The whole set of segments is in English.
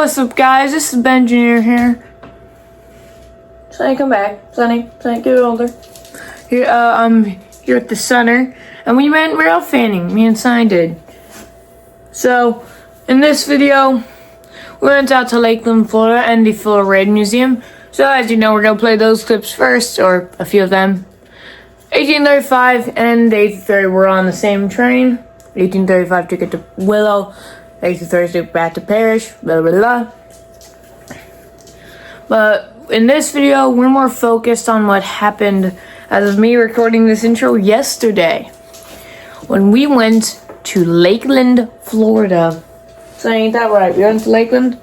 What's up, guys? This is Ben Jr. here. Sonny, come back. Sonny, get older. Here, I'm here at the center, and we went rail fanning. Me and Sonny did. So, in this video, we went out to Lakeland, Florida, and the Florida Raid Museum. So, as you know, we're gonna play those clips first, or a few of them. 1835 and 1830 were on the same train. 1835 to get to Willow. 1830 back to Parish. Blah blah blah. But in this video, we're more focused on what happened as of me recording this intro yesterday, when we went to Lakeland, Florida. So ain't that right? We went to Lakeland.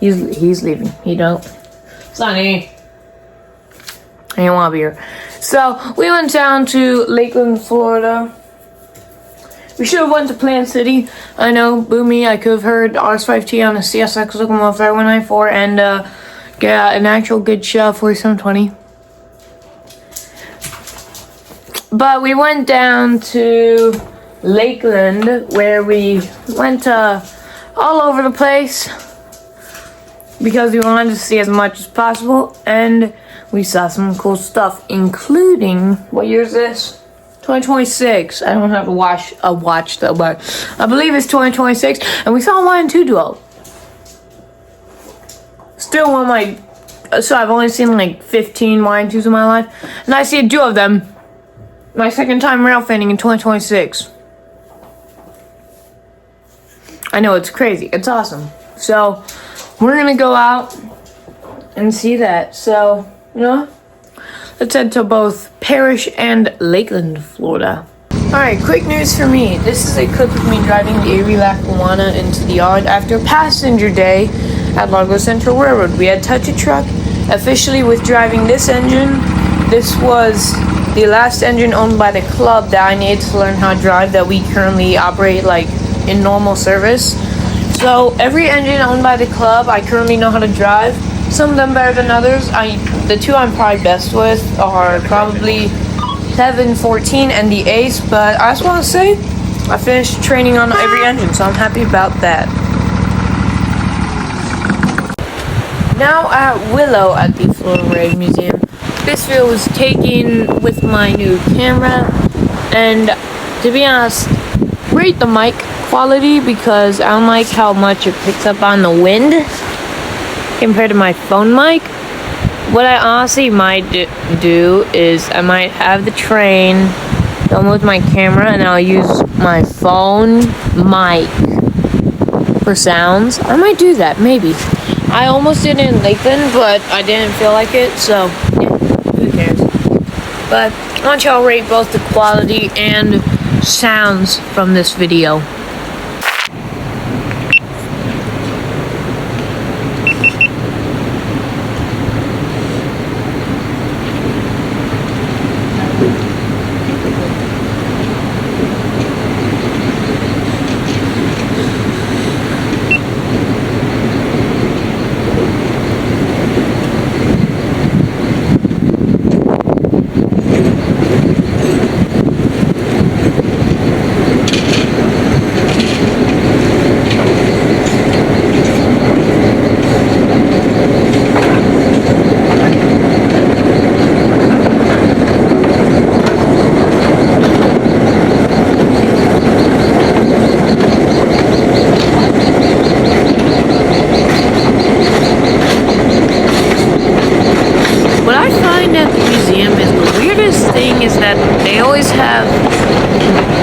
He's leaving. He don't. Sonny. I don't want to be here. So we went down to Lakeland, Florida. We should have went to Plant City. I know, boo me. I could have heard RS5T on a CSX locomotive 5194 and get an actual good shot 4720. But we went down to Lakeland, where we went all over the place because we wanted to see as much as possible, and we saw some cool stuff, including, what year is this? 2026. I don't have to watch though, but I believe it's 2026, and we saw YN2 DUO. Still one of my, so I've only seen like 15 YN2s in my life, and I see a duo of them. My second time rail fanning in 2026. I know, it's crazy. It's awesome. So, we're gonna go out and see that. So, you know, let's head to both Parish and Lakeland, Florida. Alright, quick news for me. This is a clip of me driving the Avery Lackawanna into the yard after passenger day at Largo Central Railroad. We had touch a truck officially with driving this engine. This was the last engine owned by the club that I needed to learn how to drive, that we currently operate like in normal service. So every engine owned by the club I currently know how to drive. Some of them better than others. The two I'm probably best with are probably 714 and the Ace, but I just want to say I finished training on every engine, so I'm happy about that. Now at Willow at the Florida Raid Museum. This video was taken with my new camera, and to be honest, rate the mic quality because I don't like how much it picks up on the wind compared to my phone mic. What I honestly might do is I might have the train film with my camera, and I'll use my phone mic for sounds. I might do that, maybe. I almost did it in Lakeland, but I didn't feel like it, so yeah, who cares? But I want y'all to rate both the quality and sounds from this video. They always have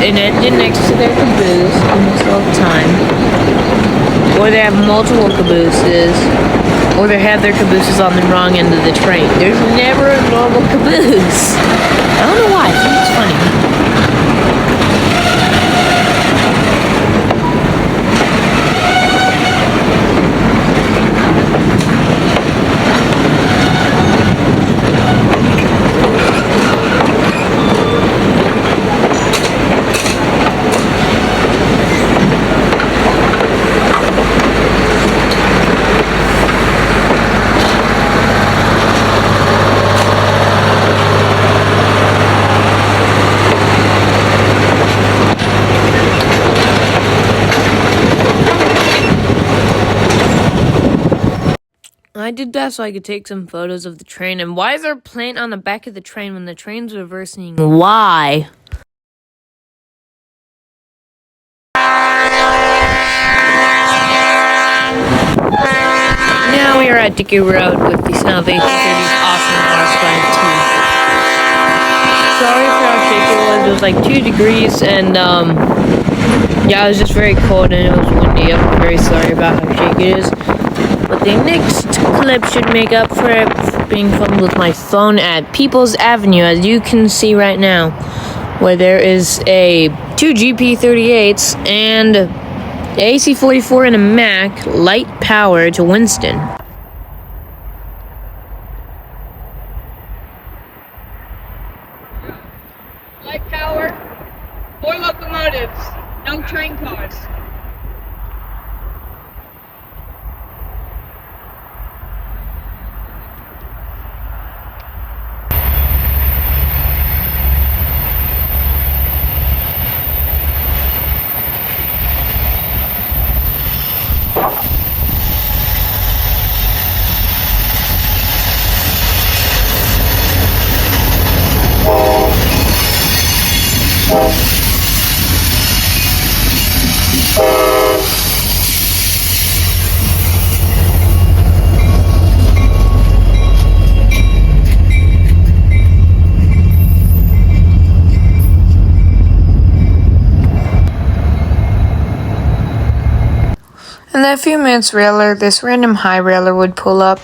an engine next to their caboose almost all the time, or they have multiple cabooses, or they have their cabooses on the wrong end of the train. There's never a normal caboose. I don't know why. I think it's funny. I did that so I could take some photos of the train. And why is there a plant on the back of the train when the train's reversing? Why? Now we are at Dickey Road with the Salvation Army's awesome R5 Sorry for how shaky it was. It was like 2 degrees and yeah, it was just very cold and it was windy. I'm very sorry about how shaky it is. But the next clip should make up for it being filmed with my phone at People's Avenue, as you can see right now, where there is a 2 GP38s and AC-44 and a Mac light power to Winston. Light power, 4 locomotives, no train cars. And then a few minutes later, this random high railer would pull up.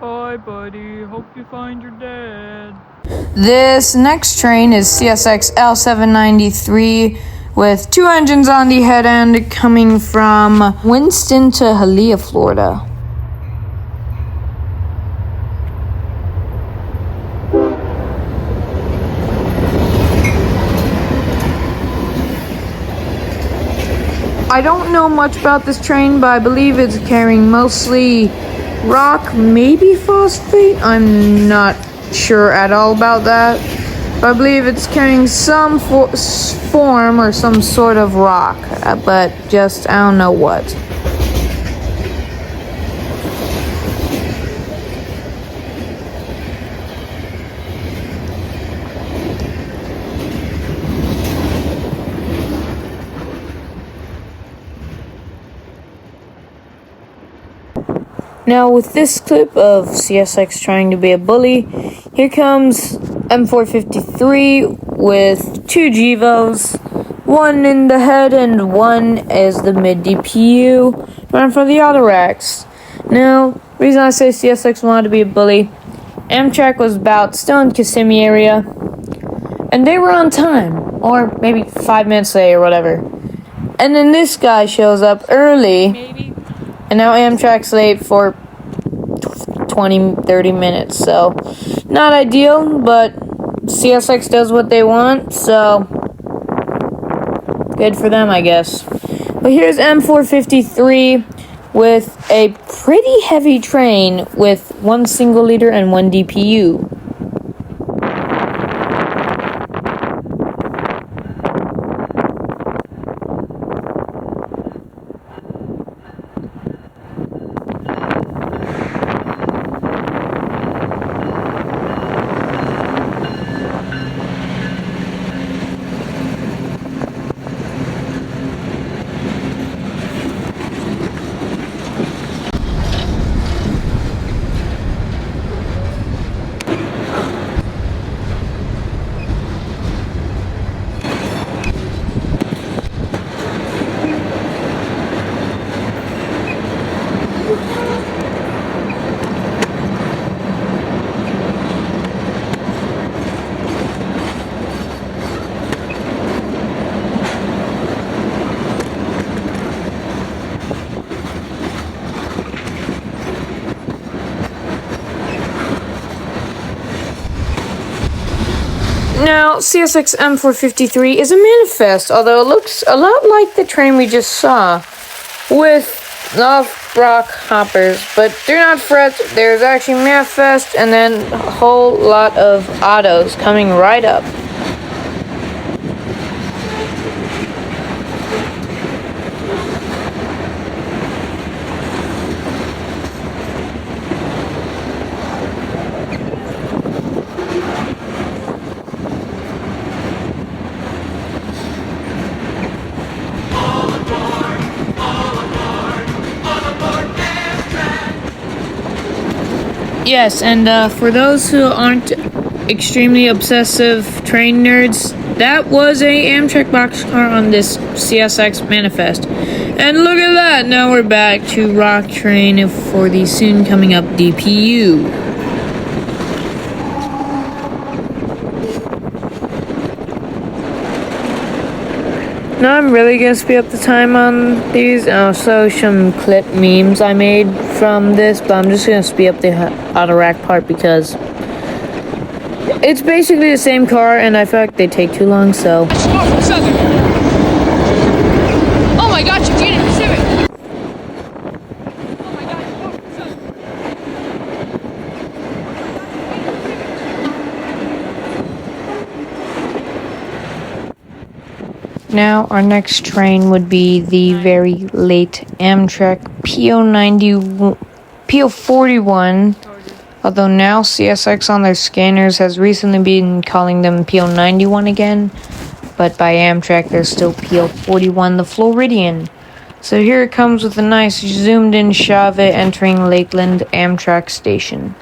Bye, buddy. Hope you find your dad. This next train is CSX L793 with 2 engines on the head end coming from Winston to Hialeah, Florida. I don't know much about this train, but I believe it's carrying mostly rock, maybe phosphate. I'm not sure at all about that. But I believe it's carrying some form or some sort of rock, but just I don't know what. Now, with this clip of CSX trying to be a bully, here comes M453 with 2 GEVOs, 1 in the head and 1 as the mid DPU, running for the auto racks. Now, the reason I say CSX wanted to be a bully, Amtrak was about still in Kissimmee area, and they were on time, or maybe 5 minutes late or whatever. And then this guy shows up early. And now Amtrak's late for 20-30 minutes, so not ideal, but CSX does what they want, so good for them, I guess. But here's M453 with a pretty heavy train with 1 single liter and 1 DPU. Now, CSX M453 is a manifest, although it looks a lot like the train we just saw, with enough rock hoppers, but do not fret, there's actually Math Fest and then a whole lot of autos coming right up. Yes, and for those who aren't extremely obsessive train nerds, that was a Amtrak boxcar on this CSX manifest. And look at that, now we're back to Rock Train for the soon coming up DPU. Now I'm really gonna speed up the time on these, and also some clip memes I made from this, but I'm just gonna speed up the auto rack part because it's basically the same car and I feel like they take too long, so. Oh my gosh, you did it, Pacific! Now our next train would be the very late Amtrak PO41, although now CSX on their scanners has recently been calling them PO91 again, but by Amtrak they're still PO41, the Floridian. So here it comes with a nice zoomed in shot of it entering Lakeland Amtrak station.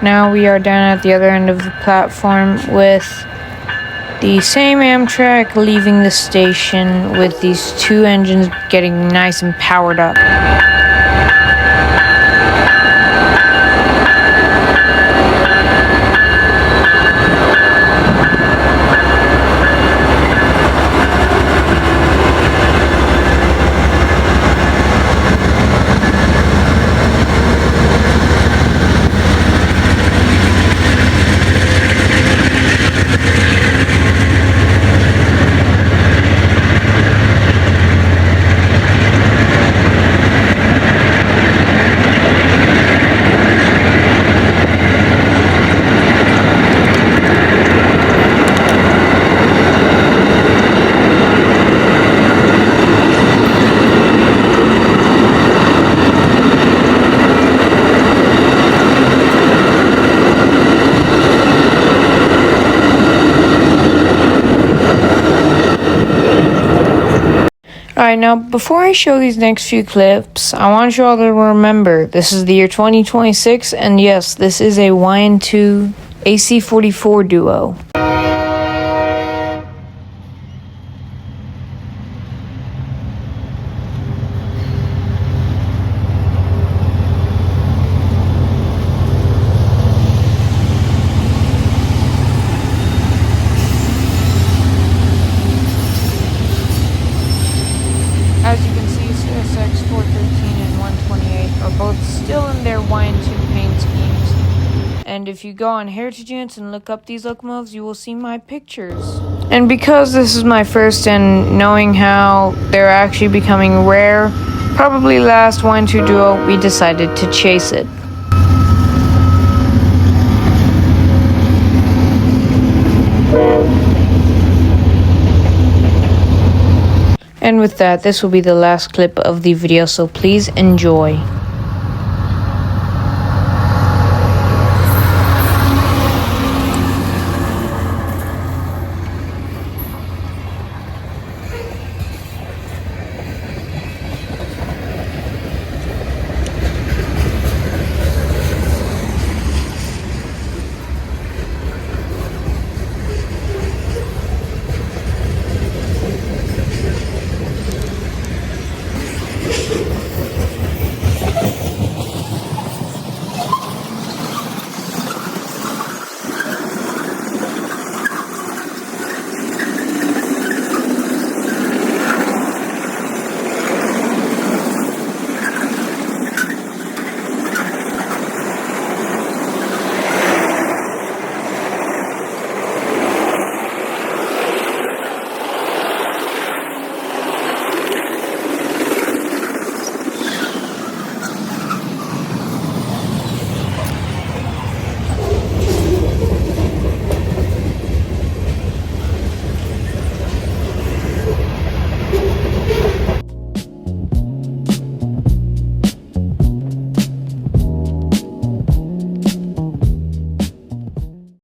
Now we are down at the other end of the platform with the same Amtrak leaving the station with these two engines getting nice and powered up. Alright, now before I show these next few clips, I want you all to remember this is the year 2026, and yes, this is a YN2 AC44 duo. As you can see, CSX 413 and 128 are both still in their YN2 paint schemes. And if you go on Heritage Units and look up these locomotives, you will see my pictures. And because this is my first and knowing how they're actually becoming rare, probably last YN2 duo, we decided to chase it. And with that, this will be the last clip of the video, so please enjoy.